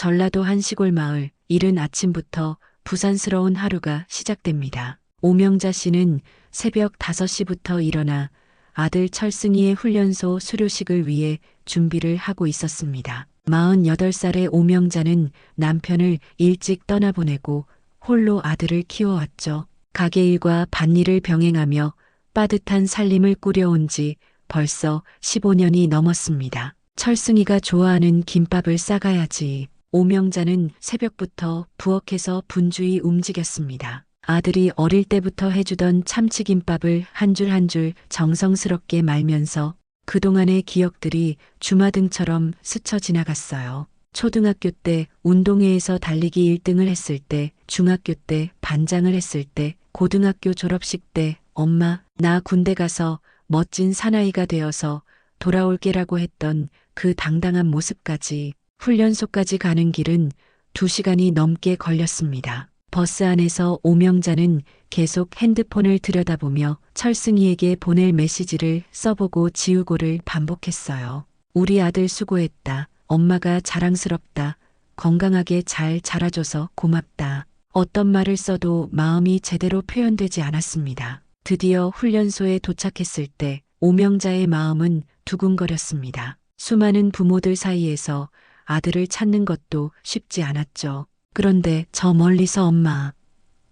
전라도 한 시골 마을, 이른 아침부터 부산스러운 하루가 시작됩니다. 오명자 씨는 새벽 5시부터 일어나 아들 철승이의 훈련소 수료식을 위해 준비를 하고 있었습니다. 48살의 오명자는 남편을 일찍 떠나보내고 홀로 아들을 키워왔죠. 가게 일과 밭일을 병행하며 빠듯한 살림을 꾸려온 지 벌써 15년이 넘었습니다. 철승이가 좋아하는 김밥을 싸가야지. 오명자는 새벽부터 부엌에서 분주히 움직였습니다. 아들이 어릴 때부터 해주던 참치김밥을 한 줄 한 줄 정성스럽게 말면서 그동안의 기억들이 주마등처럼 스쳐 지나갔어요. 초등학교 때 운동회에서 달리기 1등을 했을 때, 중학교 때 반장을 했을 때, 고등학교 졸업식 때 엄마, 나 군대 가서 멋진 사나이가 되어서 돌아올게라고 했던 그 당당한 모습까지 훈련소까지 가는 길은 2시간이 넘게 걸렸습니다. 버스 안에서 오명자는 계속 핸드폰을 들여다보며 철승이에게 보낼 메시지를 써보고 지우고를 반복했어요. 우리 아들 수고했다. 엄마가 자랑스럽다. 건강하게 잘 자라줘서 고맙다. 어떤 말을 써도 마음이 제대로 표현되지 않았습니다. 드디어 훈련소에 도착했을 때 오명자의 마음은 두근거렸습니다. 수많은 부모들 사이에서 아들을 찾는 것도 쉽지 않았죠. 그런데 저 멀리서 엄마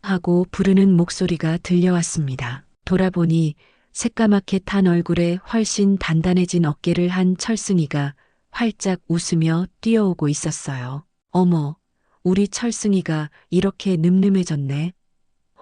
하고 부르는 목소리가 들려왔습니다. 돌아보니 새까맣게 탄 얼굴에 훨씬 단단해진 어깨를 한 철승이가 활짝 웃으며 뛰어오고 있었어요. 어머, 우리 철승이가 이렇게 늠름해졌네.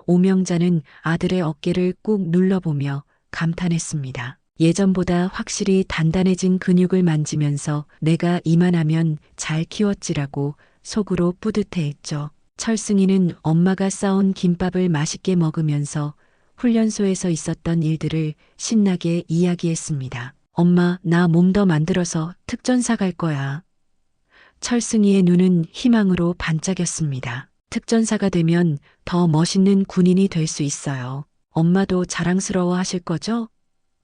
오명자는 아들의 어깨를 꾹 눌러보며 감탄했습니다. 예전보다 확실히 단단해진 근육을 만지면서 내가 이만하면 잘 키웠지라고 속으로 뿌듯해했죠. 철승이는 엄마가 싸온 김밥을 맛있게 먹으면서 훈련소에서 있었던 일들을 신나게 이야기했습니다. 엄마, 나 몸 더 만들어서 특전사 갈 거야. 철승이의 눈은 희망으로 반짝였습니다. 특전사가 되면 더 멋있는 군인이 될 수 있어요. 엄마도 자랑스러워 하실 거죠?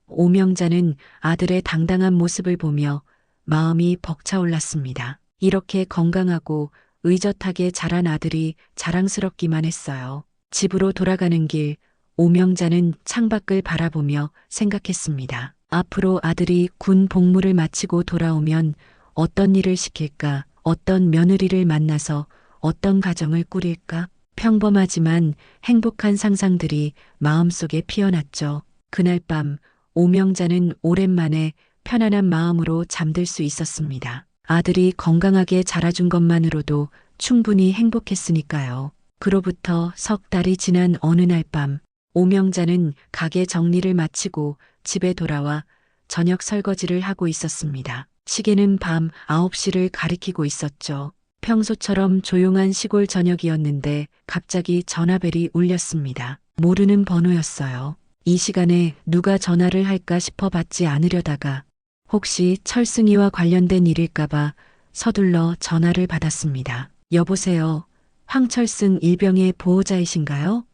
오명자는 아들의 당당한 모습을 보며 마음이 벅차올랐습니다. 이렇게 건강하고 의젓하게 자란 아들이 자랑스럽기만 했어요. 집으로 돌아가는 길, 오명자는 창밖을 바라보며 생각했습니다. 앞으로 아들이 군 복무를 마치고 돌아오면 어떤 일을 시킬까? 어떤 며느리를 만나서 어떤 가정을 꾸릴까? 평범하지만 행복한 상상들이 마음속에 피어났죠. 그날 밤 오명자는 오랜만에 편안한 마음으로 잠들 수 있었습니다. 아들이 건강하게 자라준 것만으로도 충분히 행복했으니까요. 그로부터 석 달이 지난 어느 날 밤, 오명자는 가게 정리를 마치고 집에 돌아와 저녁 설거지를 하고 있었습니다. 시계는 밤 9시를 가리키고 있었죠. 평소처럼 조용한 시골 저녁이었는데 갑자기 전화벨이 울렸습니다. 모르는 번호였어요. 이 시간에 누가 전화를 할까 싶어 받지 않으려다가 혹시 철승이와 관련된 일일까봐 서둘러 전화를 받았습니다. 여보세요. 황철승 일병의 보호자이신가요?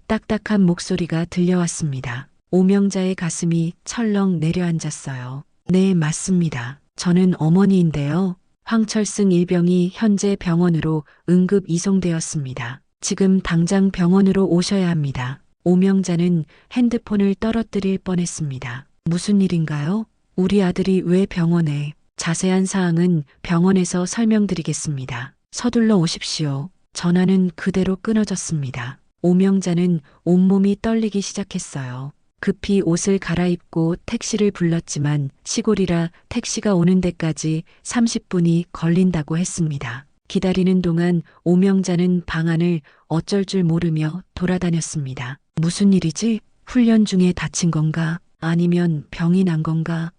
딱딱한 목소리가 들려왔습니다. 오명자의 가슴이 철렁 내려앉았어요. 네, 맞습니다. 저는 어머니인데요. 황철승 일병이 현재 병원으로 응급 이송되었습니다. 지금 당장 병원으로 오셔야 합니다. 오명자는 핸드폰을 떨어뜨릴 뻔했습니다. 무슨 일인가요? 우리 아들이 왜 병원에? 자세한 사항은 병원에서 설명드리겠습니다. 서둘러 오십시오. 전화는 그대로 끊어졌습니다. 오명자는 온몸이 떨리기 시작했어요. 급히 옷을 갈아입고 택시를 불렀지만 시골이라 택시가 오는 데까지 30분이 걸린다고 했습니다. 기다리는 동안 오명자는 방 안을 어쩔 줄 모르며 돌아다녔습니다. 무슨 일이지? 훈련 중에 다친 건가? 아니면 병이 난 건가?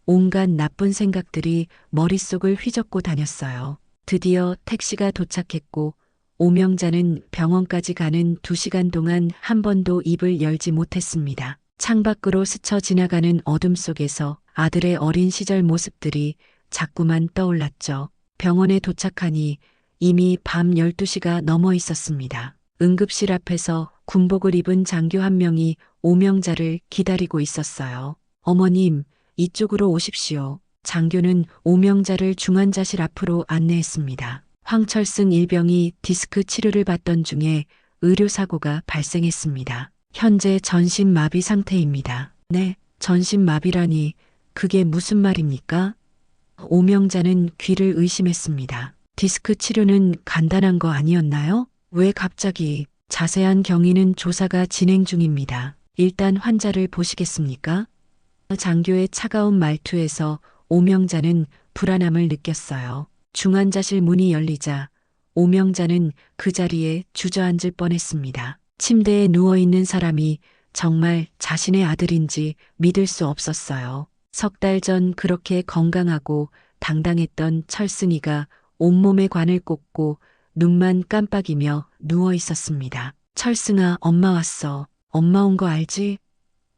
온갖 나쁜 생각들이 머릿속을 휘젓고 다녔어요. 드디어 택시가 도착했고 오명자는 병원까지 가는 2시간 동안 한 번도 입을 열지 못했습니다. 창밖으로 스쳐 지나가는 어둠 속에서 아들의 어린 시절 모습들이 자꾸만 떠올랐죠. 병원에 도착하니 이미 밤 12시가 넘어 있었습니다. 응급실 앞에서 군복을 입은 장교 한 명이 오명자를 기다리고 있었어요. 어머님, 이쪽으로 오십시오. 장교는 오명자를 중환자실 앞으로 안내했습니다. 황철승 일병이 디스크 치료를 받던 중에 의료사고가 발생했습니다. 현재 전신마비 상태입니다. 네, 전신마비라니 그게 무슨 말입니까? 오명자는 귀를 의심했습니다. 디스크 치료는 간단한 거 아니었나요? 왜 갑자기? 자세한 경위는 조사가 진행 중입니다. 일단 환자를 보시겠습니까? 장교의 차가운 말투에서 오명자는 불안함을 느꼈어요. 중환자실 문이 열리자 오명자는 그 자리에 주저앉을 뻔했습니다. 침대에 누워있는 사람이 정말 자신의 아들인지 믿을 수 없었어요. 석 달 전 그렇게 건강하고 당당했던 철승이가 온몸에 관을 꽂고 눈만 깜빡이며 누워 있었습니다. 철승아, 엄마 왔어. 엄마 온 거 알지?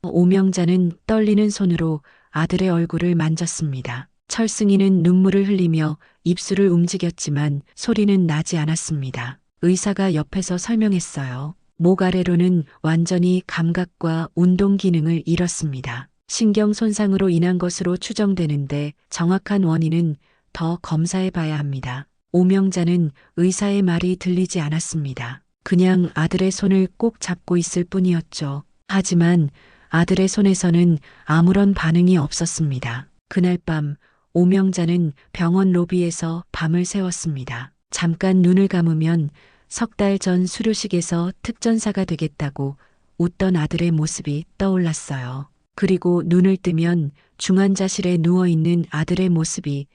오명자는 떨리는 손으로 아들의 얼굴을 만졌습니다. 철승이는 눈물을 흘리며 입술을 움직였지만 소리는 나지 않았습니다. 의사가 옆에서 설명했어요. 목 아래로는 완전히 감각과 운동 기능을 잃었습니다. 신경 손상으로 인한 것으로 추정되는데 정확한 원인은 더 검사해 봐야 합니다. 오명자는 의사의 말이 들리지 않았습니다. 그냥 아들의 손을 꼭 잡고 있을 뿐이었죠. 하지만 아들의 손에서는 아무런 반응이 없었습니다. 그날 밤 오명자는 병원 로비에서 밤을 새웠습니다. 잠깐 눈을 감으면 석 달 전 수료식에서 특전사가 되겠다고 웃던 아들의 모습이 떠올랐어요. 그리고 눈을 뜨면 중환자실에 누워있는 아들의 모습이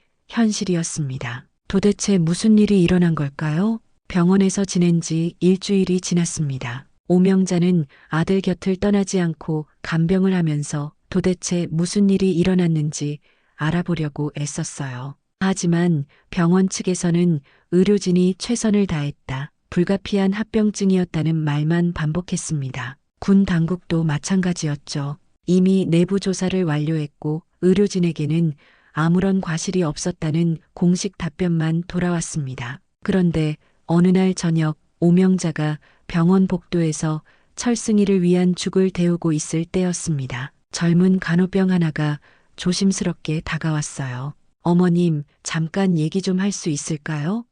현실이었습니다. 도대체 무슨 일이 일어난 걸까요? 병원에서 지낸 지 일주일이 지났습니다. 오명자는 아들 곁을 떠나지 않고 간병을 하면서 도대체 무슨 일이 일어났는지 알아보려고 애썼어요. 하지만 병원 측에서는 의료진이 최선을 다했다. 불가피한 합병증이었다는 말만 반복했습니다. 군 당국도 마찬가지였죠. 이미 내부 조사를 완료했고 의료진에게는 아무런 과실이 없었다는 공식 답변만 돌아왔습니다. 그런데 어느 날 저녁 오명자가 병원 복도에서 철승이를 위한 죽을 데우고 있을 때였습니다. 젊은 간호병 하나가 조심스럽게 다가왔어요. 어머님, 잠깐 얘기 좀 할 수 있을까요?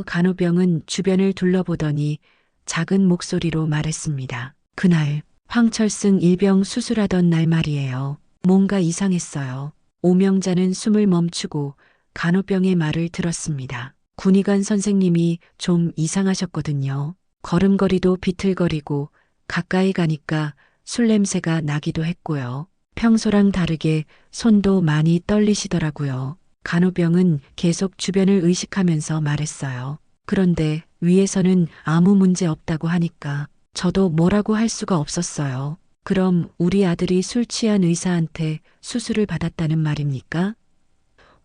간호병은 주변을 둘러보더니 작은 목소리로 말했습니다. 그날 황철승 일병 수술하던 날 말이에요. 뭔가 이상했어요. 오명자는 숨을 멈추고 간호병의 말을 들었습니다. 군의관 선생님이 좀 이상하셨거든요. 걸음걸이도 비틀거리고 가까이 가니까 술 냄새가 나기도 했고요. 평소랑 다르게 손도 많이 떨리시더라고요. 간호병은 계속 주변을 의식하면서 말했어요. 그런데 위에서는 아무 문제 없다고 하니까 저도 뭐라고 할 수가 없었어요. 그럼 우리 아들이 술 취한 의사한테 수술을 받았다는 말입니까?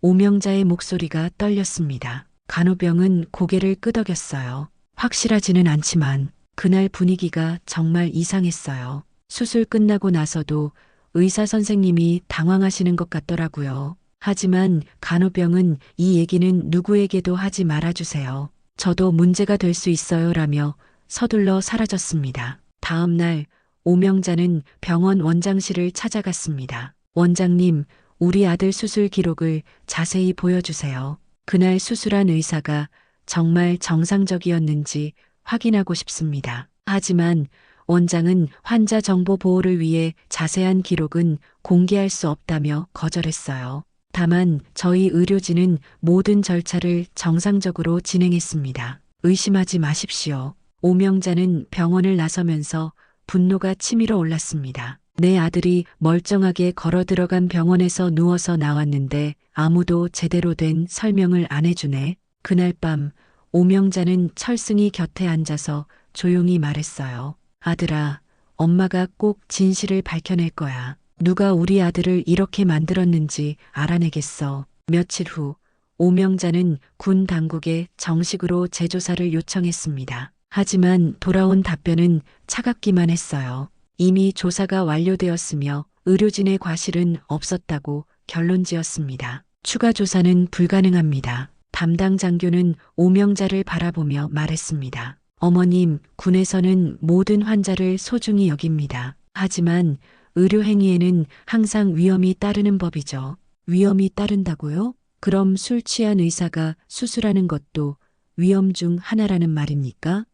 오명자의 목소리가 떨렸습니다. 간호병은 고개를 끄덕였어요. 확실하지는 않지만 그날 분위기가 정말 이상했어요. 수술 끝나고 나서도 의사 선생님이 당황하시는 것 같더라고요. 하지만 간호병은 이 얘기는 누구에게도 하지 말아주세요. 저도 문제가 될 수 있어요 라며 서둘러 사라졌습니다. 다음 날 오명자는 병원 원장실을 찾아갔습니다. 원장님, 우리 아들 수술 기록을 자세히 보여주세요. 그날 수술한 의사가 정말 정상적이었는지 확인하고 싶습니다. 하지만 원장은 환자 정보 보호를 위해 자세한 기록은 공개할 수 없다며 거절했어요. 다만 저희 의료진은 모든 절차를 정상적으로 진행했습니다. 의심하지 마십시오. 오명자는 병원을 나서면서 분노가 치밀어 올랐습니다. 내 아들이 멀쩡하게 걸어 들어간 병원에서 누워서 나왔는데 아무도 제대로 된 설명을 안 해주네. 그날 밤 오명자는 철승이 곁에 앉아서 조용히 말했어요. 아들아, 엄마가 꼭 진실을 밝혀낼 거야. 누가 우리 아들을 이렇게 만들었는지 알아내겠어. 며칠 후 오명자는 군 당국에 정식으로 재조사를 요청했습니다. 하지만 돌아온 답변은 차갑기만 했어요. 이미 조사가 완료되었으며 의료진의 과실은 없었다고 결론지었습니다. 추가 조사는 불가능합니다. 담당 장교는 오명자를 바라보며 말했습니다. 어머님, 군에서는 모든 환자를 소중히 여깁니다. 하지만 의료 행위에는 항상 위험이 따르는 법이죠. 위험이 따른다고요? 그럼 술 취한 의사가 수술하는 것도 위험 중 하나라는 말입니까?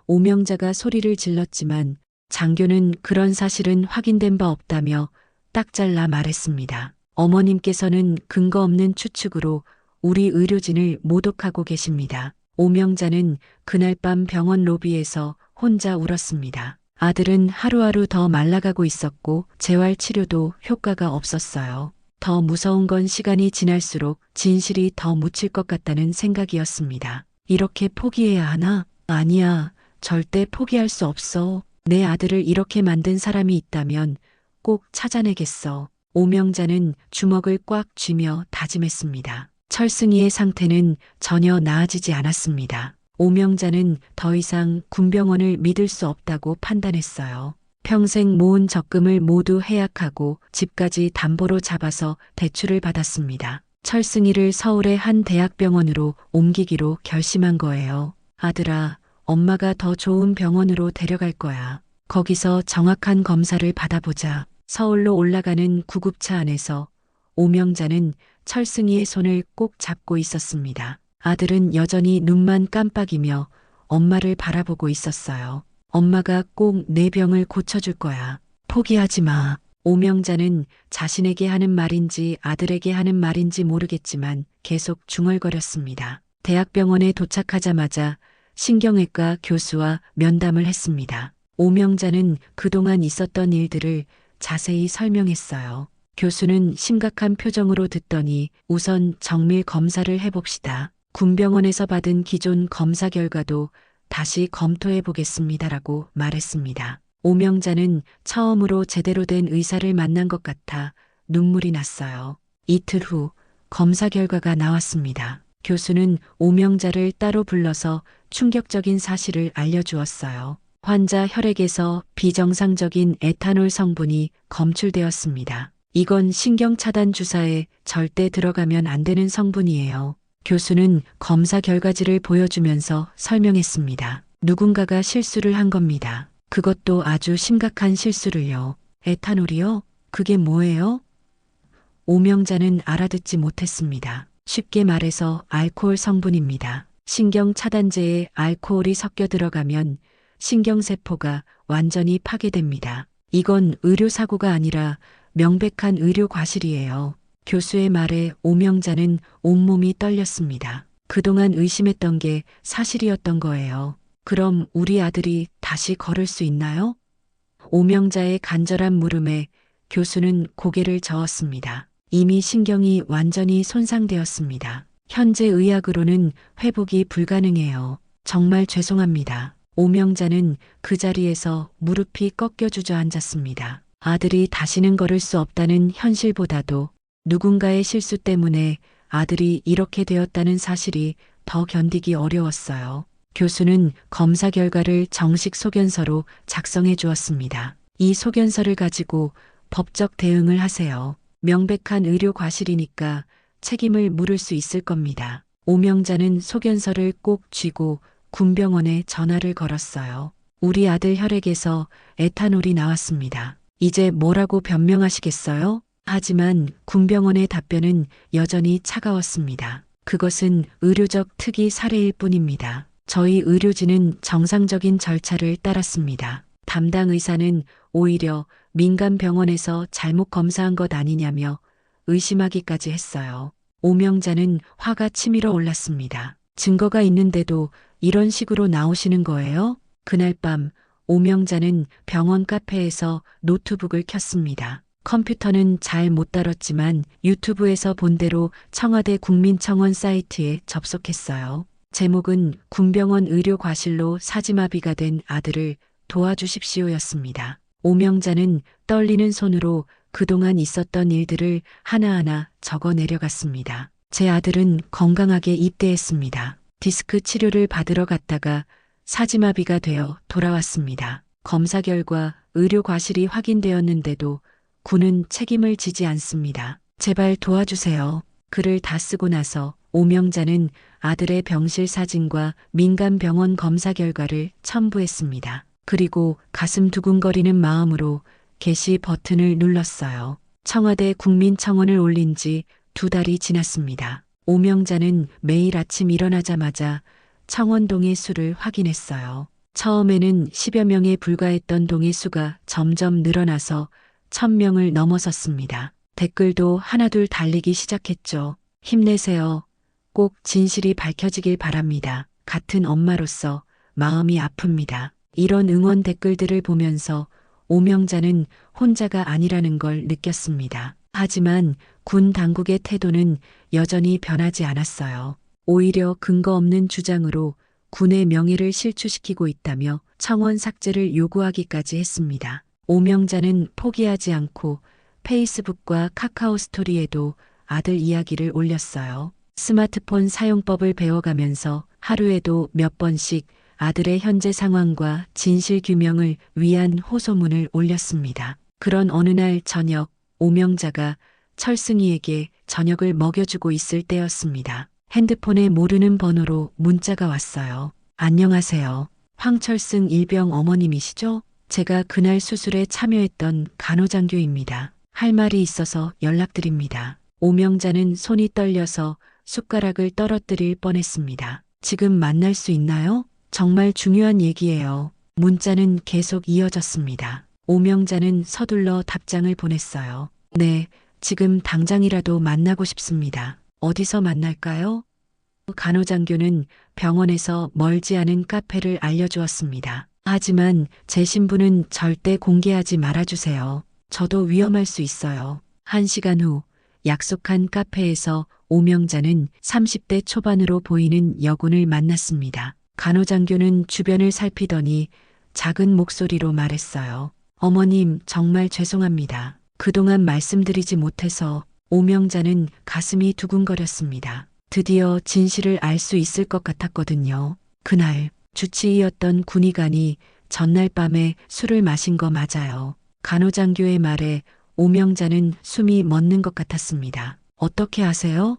오명자가 소리를 질렀지만 장교는 그런 사실은 확인된 바 없다며 딱 잘라 말했습니다. 어머님께서는 근거 없는 추측으로 우리 의료진을 모독하고 계십니다. 오명자는 그날 밤 병원 로비에서 혼자 울었습니다. 아들은 하루하루 더 말라가고 있었고 재활 치료도 효과가 없었어요. 더 무서운 건 시간이 지날수록 진실이 더 묻힐 것 같다는 생각이었습니다. 이렇게 포기해야 하나? 아니야. 절대 포기할 수 없어. 내 아들을 이렇게 만든 사람이 있다면 꼭 찾아내겠어. 오명자는 주먹을 꽉 쥐며 다짐했습니다. 철승희의 상태는 전혀 나아지지 않았습니다. 오명자는 더 이상 군병원을 믿을 수 없다고 판단했어요. 평생 모은 적금을 모두 해약하고 집까지 담보로 잡아서 대출을 받았습니다. 철승희를 서울의 한 대학병원으로 옮기기로 결심한 거예요. 아들아, 엄마가 더 좋은 병원으로 데려갈 거야. 거기서 정확한 검사를 받아보자. 서울로 올라가는 구급차 안에서 오명자는 철승희의 손을 꼭 잡고 있었습니다. 아들은 여전히 눈만 깜빡이며 엄마를 바라보고 있었어요. 엄마가 꼭 내 병을 고쳐줄 거야. 포기하지 마. 오명자는 자신에게 하는 말인지 아들에게 하는 말인지 모르겠지만 계속 중얼거렸습니다. 대학병원에 도착하자마자 신경외과 교수와 면담을 했습니다. 오명자는 그동안 있었던 일들을 자세히 설명했어요. 교수는 심각한 표정으로 듣더니 우선 정밀 검사를 해봅시다. 군병원에서 받은 기존 검사 결과도 다시 검토해 보겠습니다라고 말했습니다. 오명자는 처음으로 제대로 된 의사를 만난 것 같아 눈물이 났어요. 이틀 후 검사 결과가 나왔습니다. 교수는 오명자를 따로 불러서 충격적인 사실을 알려주었어요. 환자 혈액에서 비정상적인 에탄올 성분이 검출되었습니다. 이건 신경차단 주사에 절대 들어가면 안 되는 성분이에요. 교수는 검사 결과지를 보여주면서 설명했습니다. 누군가가 실수를 한 겁니다. 그것도 아주 심각한 실수를요. 에탄올이요? 그게 뭐예요? 오명자는 알아듣지 못했습니다. 쉽게 말해서 알코올 성분입니다. 신경차단제에 알코올이 섞여 들어가면 신경세포가 완전히 파괴됩니다. 이건 의료사고가 아니라 명백한 의료과실이에요. 교수의 말에 오명자는 온몸이 떨렸습니다. 그동안 의심했던 게 사실이었던 거예요. 그럼 우리 아들이 다시 걸을 수 있나요? 오명자의 간절한 물음에 교수는 고개를 저었습니다. 이미 신경이 완전히 손상되었습니다. 현재 의학으로는 회복이 불가능해요. 정말 죄송합니다. 오명자는 그 자리에서 무릎이 꺾여 주저앉았습니다. 아들이 다시는 걸을 수 없다는 현실보다도 누군가의 실수 때문에 아들이 이렇게 되었다는 사실이 더 견디기 어려웠어요. 교수는 검사 결과를 정식 소견서로 작성해 주었습니다. 이 소견서를 가지고 법적 대응을 하세요. 명백한 의료 과실이니까 책임을 물을 수 있을 겁니다. 오명자는 소견서를 꼭 쥐고 군병원에 전화를 걸었어요. 우리 아들 혈액에서 에탄올이 나왔습니다. 이제 뭐라고 변명하시겠어요? 하지만 군병원의 답변은 여전히 차가웠습니다. 그것은 의료적 특이 사례일 뿐입니다. 저희 의료진은 정상적인 절차를 따랐습니다. 담당 의사는 오히려 민간 병원에서 잘못 검사한 것 아니냐며 의심하기까지 했어요. 오명자는 화가 치밀어 올랐습니다. 증거가 있는데도 이런 식으로 나오시는 거예요? 그날 밤 오명자는 병원 카페에서 노트북을 켰습니다. 컴퓨터는 잘 못 다뤘지만 유튜브에서 본 대로 청와대 국민청원 사이트에 접속했어요. 제목은 군병원 의료과실로 사지마비가 된 아들을 도와주십시오였습니다. 오명자는 떨리는 손으로 그동안 있었던 일들을 하나하나 적어 내려갔습니다. 제 아들은 건강하게 입대했습니다. 디스크 치료를 받으러 갔다가 사지마비가 되어 돌아왔습니다. 검사 결과 의료 과실이 확인되었는데도 군은 책임을 지지 않습니다. 제발 도와주세요. 글을 다 쓰고 나서 오명자는 아들의 병실 사진과 민간 병원 검사 결과를 첨부했습니다. 그리고 가슴 두근거리는 마음으로 게시 버튼을 눌렀어요. 청와대 국민청원을 올린 지 2달이 지났습니다. 오명자는 매일 아침 일어나자마자 청원동의 수를 확인했어요. 처음에는 10여 명에 불과했던 동의 수가 점점 늘어나서 1000명을 넘어섰습니다. 댓글도 하나둘 달리기 시작했죠. 힘내세요. 꼭 진실이 밝혀지길 바랍니다. 같은 엄마로서 마음이 아픕니다. 이런 응원 댓글들을 보면서 오명자는 혼자가 아니라는 걸 느꼈습니다. 하지만 군 당국의 태도는 여전히 변하지 않았어요. 오히려 근거 없는 주장으로 군의 명예를 실추시키고 있다며 청원 삭제를 요구하기까지 했습니다. 오명자는 포기하지 않고 페이스북과 카카오 스토리에도 아들 이야기를 올렸어요. 스마트폰 사용법을 배워가면서 하루에도 몇 번씩 아들의 현재 상황과 진실 규명을 위한 호소문을 올렸습니다. 그런 어느 날 저녁, 오명자가 철승희에게 저녁을 먹여주고 있을 때였습니다. 핸드폰에 모르는 번호로 문자가 왔어요. 안녕하세요. 황철승 일병 어머님이시죠? 제가 그날 수술에 참여했던 간호장교입니다. 할 말이 있어서 연락드립니다. 오명자는 손이 떨려서 숟가락을 떨어뜨릴 뻔했습니다. 지금 만날 수 있나요? 정말 중요한 얘기예요. 문자는 계속 이어졌습니다. 오명자는 서둘러 답장을 보냈어요. 네, 지금 당장이라도 만나고 싶습니다. 어디서 만날까요? 간호장교는 병원에서 멀지 않은 카페를 알려주었습니다. 하지만 제 신분은 절대 공개하지 말아주세요. 저도 위험할 수 있어요. 1시간 후 약속한 카페에서 오명자는 30대 초반으로 보이는 여군을 만났습니다. 간호장교는 주변을 살피더니 작은 목소리로 말했어요. 어머님, 정말 죄송합니다. 그동안 말씀드리지 못해서. 오명자는 가슴이 두근거렸습니다. 드디어 진실을 알 수 있을 것 같았거든요. 그날 주치의였던 군의관이 전날 밤에 술을 마신 거 맞아요. 간호장교의 말에 오명자는 숨이 멎는 것 같았습니다. 어떻게 아세요?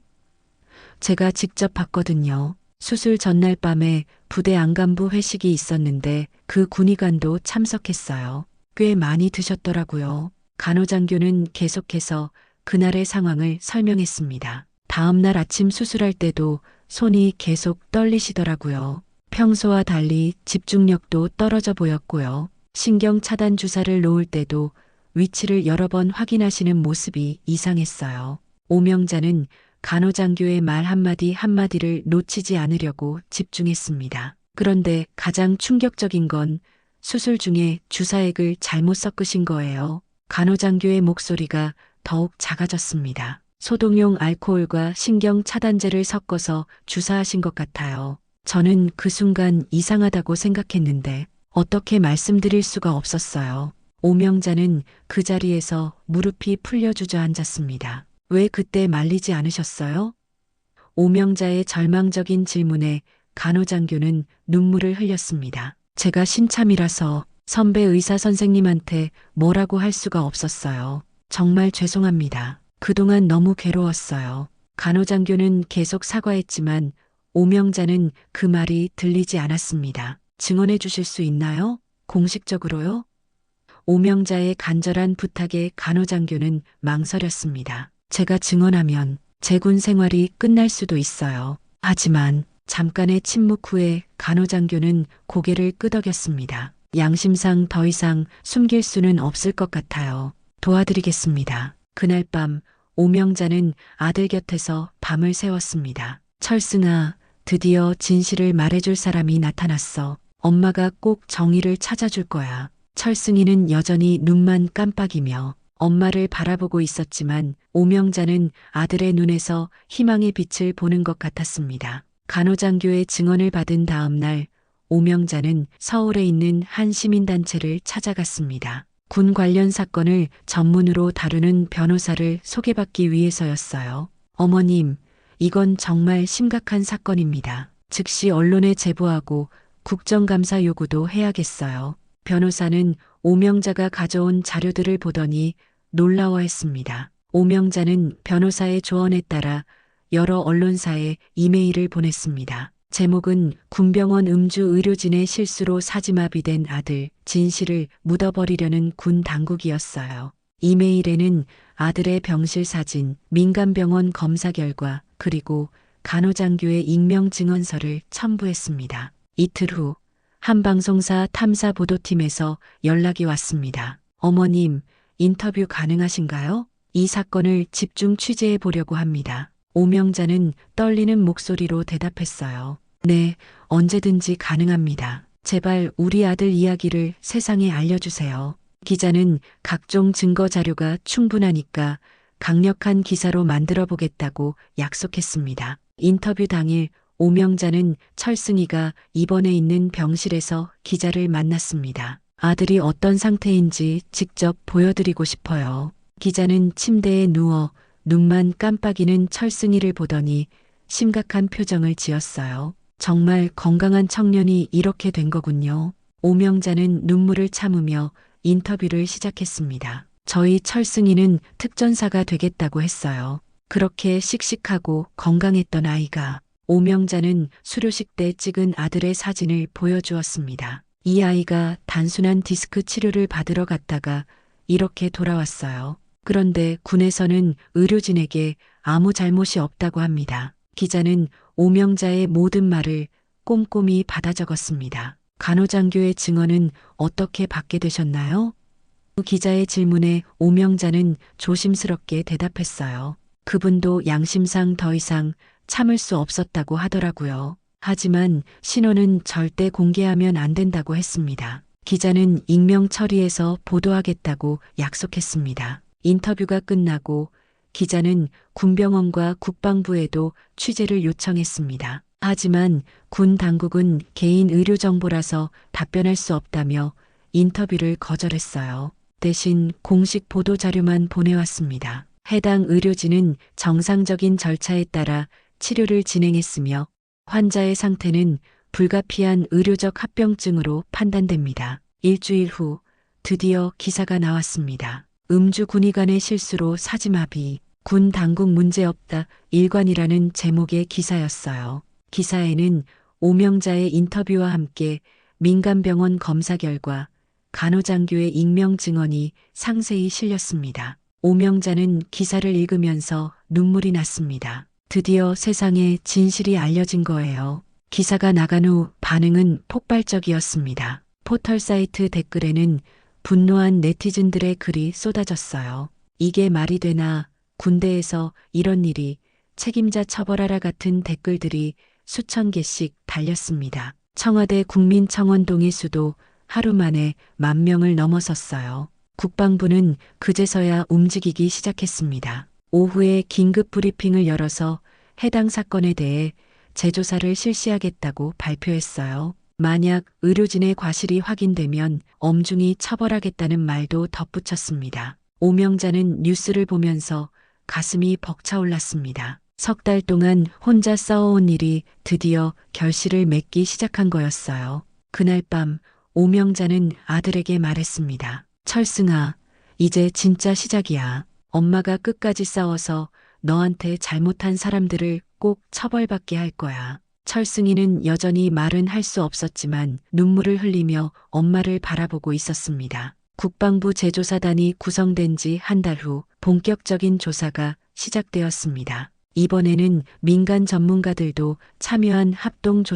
제가 직접 봤거든요. 수술 전날 밤에 부대 안간부 회식이 있었는데 그 군의관도 참석했어요. 꽤 많이 드셨더라고요. 간호장교는 계속해서 그날의 상황을 설명했습니다. 다음 날 아침 수술할 때도 손이 계속 떨리시더라고요. 평소와 달리 집중력도 떨어져 보였고요. 신경 차단 주사를 놓을 때도 위치를 여러 번 확인하시는 모습이 이상했어요. 오명자는 간호장교의 말 한마디 한마디를 놓치지 않으려고 집중했습니다. 그런데 가장 충격적인 건 수술 중에 주사액을 잘못 섞으신 거예요. 간호장교의 목소리가 더욱 작아졌습니다. 소독용 알코올과 신경 차단제를 섞어서 주사하신 것 같아요. 저는 그 순간 이상하다고 생각했는데 어떻게 말씀드릴 수가 없었어요. 오명자는 그 자리에서 무릎이 풀려 주저앉았습니다. 왜 그때 말리지 않으셨어요? 오명자의 절망적인 질문에 간호장교는 눈물을 흘렸습니다. 제가 신참이라서 선배 의사 선생님한테 뭐라고 할 수가 없었어요. 정말 죄송합니다. 그동안 너무 괴로웠어요. 간호장교는 계속 사과했지만 오명자는 그 말이 들리지 않았습니다. 증언해 주실 수 있나요? 공식적으로요? 오명자의 간절한 부탁에 간호장교는 망설였습니다. 제가 증언하면 제 군 생활이 끝날 수도 있어요. 하지만 잠깐의 침묵 후에 간호장교는 고개를 끄덕였습니다. 양심상 더 이상 숨길 수는 없을 것 같아요. 도와드리겠습니다. 그날 밤 오명자는 아들 곁에서 밤을 새웠습니다. 철승아, 드디어 진실을 말해줄 사람이 나타났어. 엄마가 꼭 정의를 찾아줄 거야. 철승이는 여전히 눈만 깜빡이며 엄마를 바라보고 있었지만 오명자는 아들의 눈에서 희망의 빛을 보는 것 같았습니다. 간호장교의 증언을 받은 다음 날 오명자는 서울에 있는 한 시민단체를 찾아갔습니다. 군 관련 사건을 전문으로 다루는 변호사를 소개받기 위해서였어요. 어머님, 이건 정말 심각한 사건입니다. 즉시 언론에 제보하고 국정감사 요구도 해야겠어요. 변호사는 오명자가 가져온 자료들을 보더니 놀라워했습니다. 오명자는 변호사의 조언에 따라 여러 언론사에 이메일을 보냈습니다. 제목은 군병원 음주 의료진의 실수로 사지마비된 아들 진실을 묻어버리려는 군 당국이었어요. 이메일에는 아들의 병실 사진, 민간병원 검사 결과, 그리고 간호장교의 익명 증언서를 첨부했습니다. 이틀 후 한 방송사 탐사 보도팀에서 연락이 왔습니다. 어머님, 인터뷰 가능하신가요? 이 사건을 집중 취재해 보려고 합니다. 오명자는 떨리는 목소리로 대답했어요. 네, 언제든지 가능합니다. 제발 우리 아들 이야기를 세상에 알려주세요. 기자는 각종 증거 자료가 충분하니까 강력한 기사로 만들어 보겠다고 약속했습니다. 인터뷰 당일 오명자는 철승이가 입원해 있는 병실에서 기자를 만났습니다. 아들이 어떤 상태인지 직접 보여드리고 싶어요. 기자는 침대에 누워 눈만 깜빡이는 철승이를 보더니 심각한 표정을 지었어요. 정말 건강한 청년이 이렇게 된 거군요. 오명자는 눈물을 참으며 인터뷰를 시작했습니다. 저희 철승이는 특전사가 되겠다고 했어요. 그렇게 씩씩하고 건강했던 아이가. 오명자는 수료식 때 찍은 아들의 사진을 보여주었습니다. 이 아이가 단순한 디스크 치료를 받으러 갔다가 이렇게 돌아왔어요. 그런데 군에서는 의료진에게 아무 잘못이 없다고 합니다. 기자는 오명자의 모든 말을 꼼꼼히 받아 적었습니다. 간호장교의 증언은 어떻게 받게 되셨나요? 기자의 질문에 오명자는 조심스럽게 대답했어요. 그분도 양심상 더 이상 참을 수 없었다고 하더라고요. 하지만 신원은 절대 공개하면 안 된다고 했습니다. 기자는 익명 처리해서 보도하겠다고 약속했습니다. 인터뷰가 끝나고 기자는 군병원과 국방부에도 취재를 요청했습니다. 하지만 군 당국은 개인 의료 정보라서 답변할 수 없다며 인터뷰를 거절했어요. 대신 공식 보도 자료만 보내왔습니다. 해당 의료진은 정상적인 절차에 따라 치료를 진행했으며 환자의 상태는 불가피한 의료적 합병증으로 판단됩니다. 일주일 후 드디어 기사가 나왔습니다. 음주 군의관의 실수로 사지마비, 군 당국 문제없다 일관이라는 제목의 기사였어요. 기사에는 오명자의 인터뷰와 함께 민간병원 검사 결과, 간호장교의 익명 증언이 상세히 실렸습니다. 오명자는 기사를 읽으면서 눈물이 났습니다. 드디어 세상에 진실이 알려진 거예요. 기사가 나간 후 반응은 폭발적이었습니다. 포털 사이트 댓글에는 분노한 네티즌들의 글이 쏟아졌어요. 이게 말이 되나, 군대에서 이런 일이, 책임자 처벌하라 같은 댓글들이 수천 개씩 달렸습니다. 청와대 국민청원 동의 수도 하루 만에 10,000명을 넘어섰어요. 국방부는 그제서야 움직이기 시작했습니다. 오후에 긴급 브리핑을 열어서 해당 사건에 대해 재조사를 실시하겠다고 발표했어요. 만약 의료진의 과실이 확인되면 엄중히 처벌하겠다는 말도 덧붙였습니다. 오명자는 뉴스를 보면서 가슴이 벅차올랐습니다. 석 달 동안 혼자 싸워온 일이 드디어 결실을 맺기 시작한 거였어요. 그날 밤 오명자는 아들에게 말했습니다. 철승아, 이제 진짜 시작이야. 엄마가 끝까지 싸워서 너한테 잘못한 사람들을 꼭 처벌받게 할 거야. 철승이는 여전히 말은 할 수 없었지만 눈물을 흘리며 엄마를 바라보고 있었습니다. 국방부 재조사단이 구성된 지 한 달 후 본격적인 조사가 시작되었습니다. 이번에는 민간 전문가들도 참여한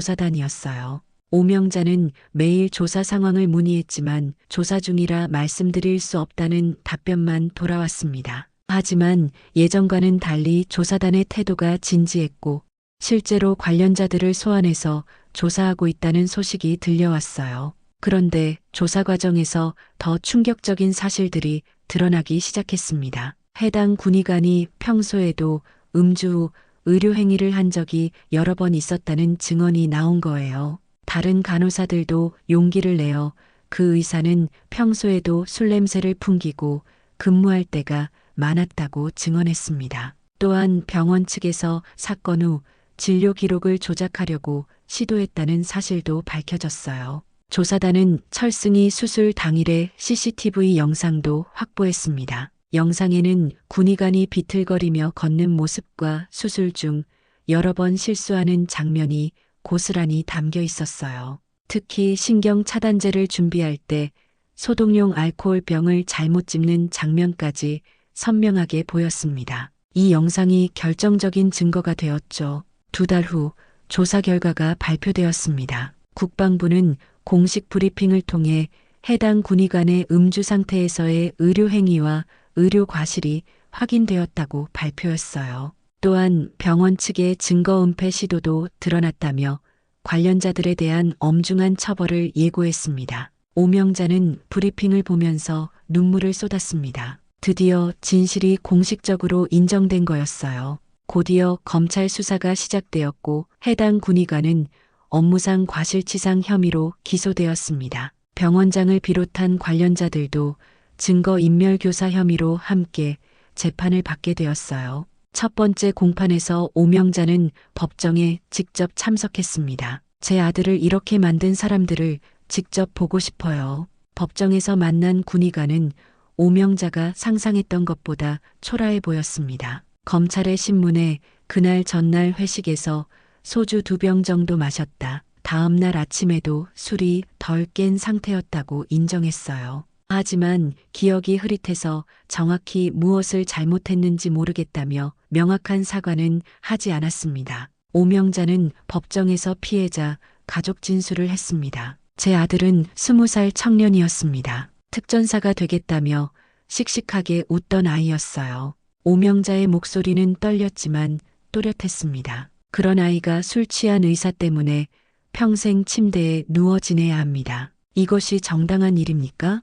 합동조사단이었어요. 오명자는 매일 조사 상황을 문의했지만 조사 중이라 말씀드릴 수 없다는 답변만 돌아왔습니다. 하지만 예전과는 달리 조사단의 태도가 진지했고 실제로 관련자들을 소환해서 조사하고 있다는 소식이 들려왔어요. 그런데 조사 과정에서 더 충격적인 사실들이 드러나기 시작했습니다. 해당 군의관이 평소에도 음주 후 의료 행위를 한 적이 여러 번 있었다는 증언이 나온 거예요. 다른 간호사들도 용기를 내어 그 의사는 평소에도 술 냄새를 풍기고 근무할 때가 많았다고 증언했습니다. 또한 병원 측에서 사건 후 진료 기록을 조작하려고 시도했다는 사실도 밝혀졌어요. 조사단은 철승이 수술 당일의 CCTV 영상도 확보했습니다. 영상에는 군의관이 비틀거리며 걷는 모습과 수술 중 여러 번 실수하는 장면이 고스란히 담겨 있었어요. 특히 신경 차단제를 준비할 때 소독용 알코올병을 잘못 찝는 장면까지 선명하게 보였습니다. 이 영상이 결정적인 증거가 되었죠. 2달 후 조사 결과가 발표되었습니다. 국방부는 공식 브리핑을 통해 해당 군의관의 음주 상태에서의 의료 행위와 의료 과실이 확인되었다고 발표했어요. 또한 병원 측의 증거 은폐 시도도 드러났다며 관련자들에 대한 엄중한 처벌을 예고했습니다. 오명자는 브리핑을 보면서 눈물을 쏟았습니다. 드디어 진실이 공식적으로 인정된 거였어요. 곧이어 검찰 수사가 시작되었고 해당 군의관은 업무상 과실치상 혐의로 기소되었습니다. 병원장을 비롯한 관련자들도 증거인멸교사 혐의로 함께 재판을 받게 되었어요. 첫 번째 공판에서 오명자는 법정에 직접 참석했습니다. 제 아들을 이렇게 만든 사람들을 직접 보고 싶어요. 법정에서 만난 군의관은 오명자가 상상했던 것보다 초라해 보였습니다. 검찰의 신문에 그날 전날 회식에서 소주 2병 정도 마셨다. 다음 날 아침에도 술이 덜 깬 상태였다고 인정했어요. 하지만 기억이 흐릿해서 정확히 무엇을 잘못했는지 모르겠다며 명확한 사과는 하지 않았습니다. 오명자는 법정에서 피해자 가족 진술을 했습니다. 제 아들은 20살 청년이었습니다. 특전사가 되겠다며 씩씩하게 웃던 아이였어요. 오명자의 목소리는 떨렸지만 또렷했습니다. 그런 아이가 술 취한 의사 때문에 평생 침대에 누워 지내야 합니다. 이것이 정당한 일입니까?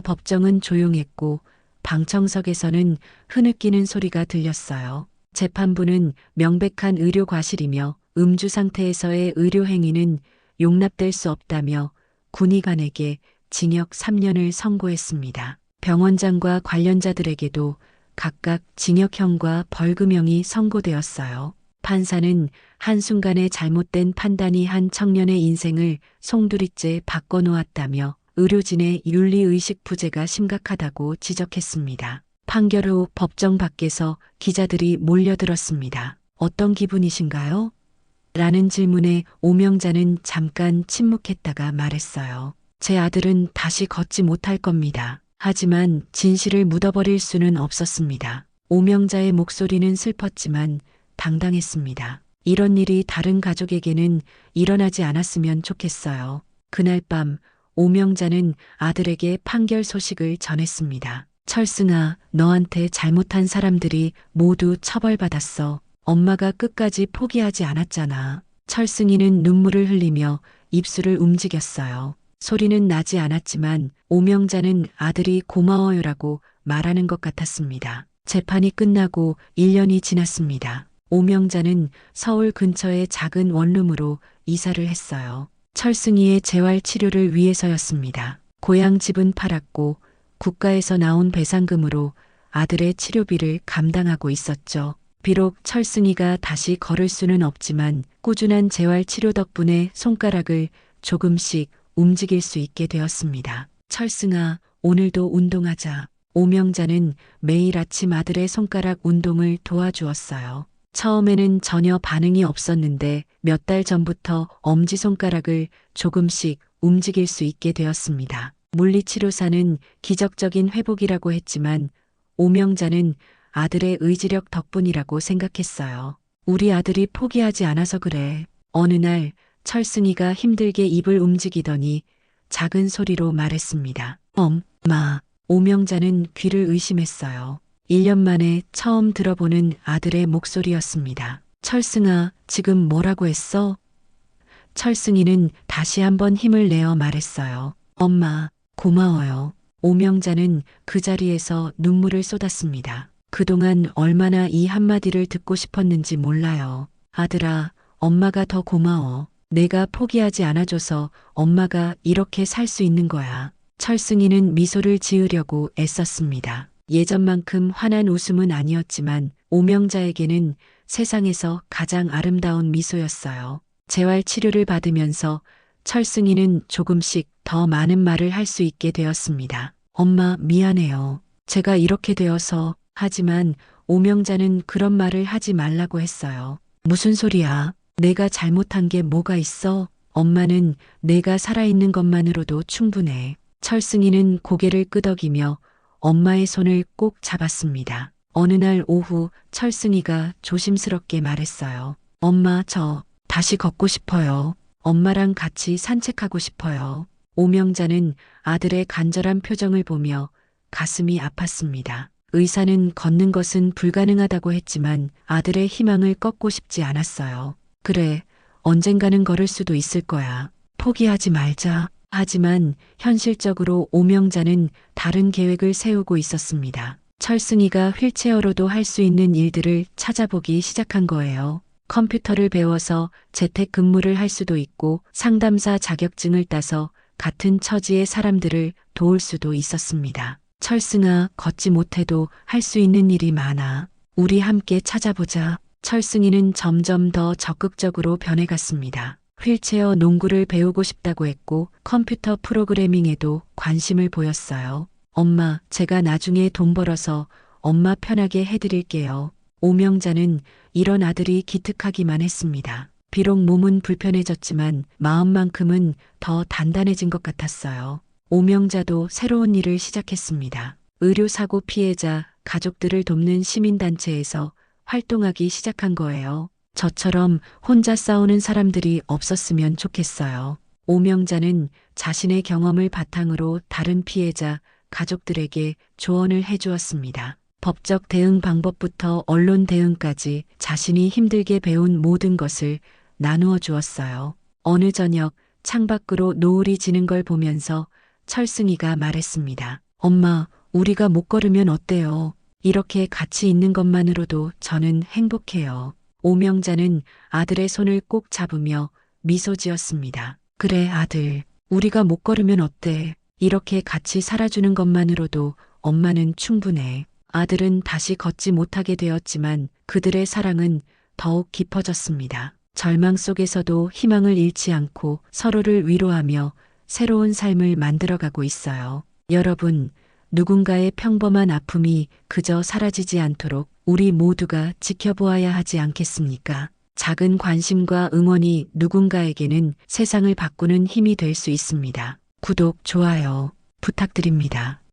법정은 조용했고 방청석에서는 흐느끼는 소리가 들렸어요. 재판부는 명백한 의료 과실이며 음주 상태에서의 의료 행위는 용납될 수 없다며 군의관에게 징역 3년을 선고했습니다. 병원장과 관련자들에게도 각각 징역형과 벌금형이 선고되었어요. 판사는 한순간의 잘못된 판단이 한 청년의 인생을 송두리째 바꿔놓았다며 의료진의 윤리의식 부재가 심각하다고 지적했습니다. 판결 후 법정 밖에서 기자들이 몰려들었습니다. 어떤 기분이신가요? 라는 질문에 오명자는 잠깐 침묵했다가 말했어요. 제 아들은 다시 걷지 못할 겁니다. 하지만 진실을 묻어버릴 수는 없었습니다. 오명자의 목소리는 슬펐지만 당당했습니다. 이런 일이 다른 가족에게는 일어나지 않았으면 좋겠어요. 그날 밤 오명자는 아들에게 판결 소식을 전했습니다. 철승아, 너한테 잘못한 사람들이 모두 처벌받았어. 엄마가 끝까지 포기하지 않았잖아. 철승이는 눈물을 흘리며 입술을 움직였어요. 소리는 나지 않았지만 오명자는 아들이 고마워요라고 말하는 것 같았습니다. 재판이 끝나고 1년이 지났습니다. 오명자는 서울 근처의 작은 원룸으로 이사를 했어요. 철승이의 재활 치료를 위해서였습니다. 고향 집은 팔았고 국가에서 나온 배상금으로 아들의 치료비를 감당하고 있었죠. 비록 철승이가 다시 걸을 수는 없지만 꾸준한 재활 치료 덕분에 손가락을 조금씩 움직일 수 있게 되었습니다. 철승아, 오늘도 운동하자. 오명자는 매일 아침 아들의 손가락 운동을 도와주었어요. 처음에는 전혀 반응이 없었는데 몇 달 전부터 엄지손가락을 조금씩 움직일 수 있게 되었습니다. 물리치료사는 기적적인 회복이라고 했지만 오명자는 아들의 의지력 덕분이라고 생각했어요. 우리 아들이 포기하지 않아서 그래. 어느 날 철승이가 힘들게 입을 움직이더니 작은 소리로 말했습니다. 엄마. 오명자는 귀를 의심했어요. 1년 만에 처음 들어보는 아들의 목소리였습니다. 철승아, 지금 뭐라고 했어? 철승이는 다시 한번 힘을 내어 말했어요. 엄마, 고마워요. 오명자는 그 자리에서 눈물을 쏟았습니다. 그동안 얼마나 이 한마디를 듣고 싶었는지 몰라요. 아들아, 엄마가 더 고마워. 내가 포기하지 않아줘서 엄마가 이렇게 살 수 있는 거야. 철승이는 미소를 지으려고 애썼습니다. 예전만큼 환한 웃음은 아니었지만 오명자에게는 세상에서 가장 아름다운 미소였어요. 재활 치료를 받으면서 철승이는 조금씩 더 많은 말을 할 수 있게 되었습니다. 엄마, 미안해요. 제가 이렇게 되어서. 하지만 오명자는 그런 말을 하지 말라고 했어요. 무슨 소리야? 내가 잘못한 게 뭐가 있어? 엄마는 내가 살아있는 것만으로도 충분해. 철승이는 고개를 끄덕이며 엄마의 손을 꼭 잡았습니다. 어느 날 오후 철승이가 조심스럽게 말했어요. 엄마, 저 다시 걷고 싶어요. 엄마랑 같이 산책하고 싶어요. 오명자는 아들의 간절한 표정을 보며 가슴이 아팠습니다. 의사는 걷는 것은 불가능하다고 했지만 아들의 희망을 꺾고 싶지 않았어요. 그래, 언젠가는 걸을 수도 있을 거야. 포기하지 말자. 하지만 현실적으로 오명자는 다른 계획을 세우고 있었습니다. 철승이가 휠체어로도 할 수 있는 일들을 찾아보기 시작한 거예요. 컴퓨터를 배워서 재택근무를 할 수도 있고 상담사 자격증을 따서 같은 처지의 사람들을 도울 수도 있었습니다. 철승아, 걷지 못해도 할 수 있는 일이 많아. 우리 함께 찾아보자. 철승이는 점점 더 적극적으로 변해갔습니다. 휠체어 농구를 배우고 싶다고 했고 컴퓨터 프로그래밍에도 관심을 보였어요. 엄마, 제가 나중에 돈 벌어서 엄마 편하게 해드릴게요. 오명자는 이런 아들이 기특하기만 했습니다. 비록 몸은 불편해졌지만 마음만큼은 더 단단해진 것 같았어요. 오명자도 새로운 일을 시작했습니다. 의료사고 피해자, 가족들을 돕는 시민단체에서 활동하기 시작한 거예요. 저처럼 혼자 싸우는 사람들이 없었으면 좋겠어요. 오명자는 자신의 경험을 바탕으로 다른 피해자, 가족들에게 조언을 해주었습니다. 법적 대응 방법부터 언론 대응까지 자신이 힘들게 배운 모든 것을 나누어 주었어요. 어느 저녁 창밖으로 노을이 지는 걸 보면서 철승이가 말했습니다. 엄마, 우리가 못 걸으면 어때요? 이렇게 같이 있는 것만으로도 저는 행복해요. 오명자는 아들의 손을 꼭 잡으며 미소 지었습니다. 그래, 아들. 우리가 못 걸으면 어때? 이렇게 같이 살아주는 것만으로도 엄마는 충분해. 아들은 다시 걷지 못하게 되었지만 그들의 사랑은 더욱 깊어졌습니다. 절망 속에서도 희망을 잃지 않고 서로를 위로하며 새로운 삶을 만들어가고 있어요. 여러분, 누군가의 평범한 아픔이 그저 사라지지 않도록 우리 모두가 지켜보아야 하지 않겠습니까? 작은 관심과 응원이 누군가에게는 세상을 바꾸는 힘이 될 수 있습니다. 구독, 좋아요 부탁드립니다.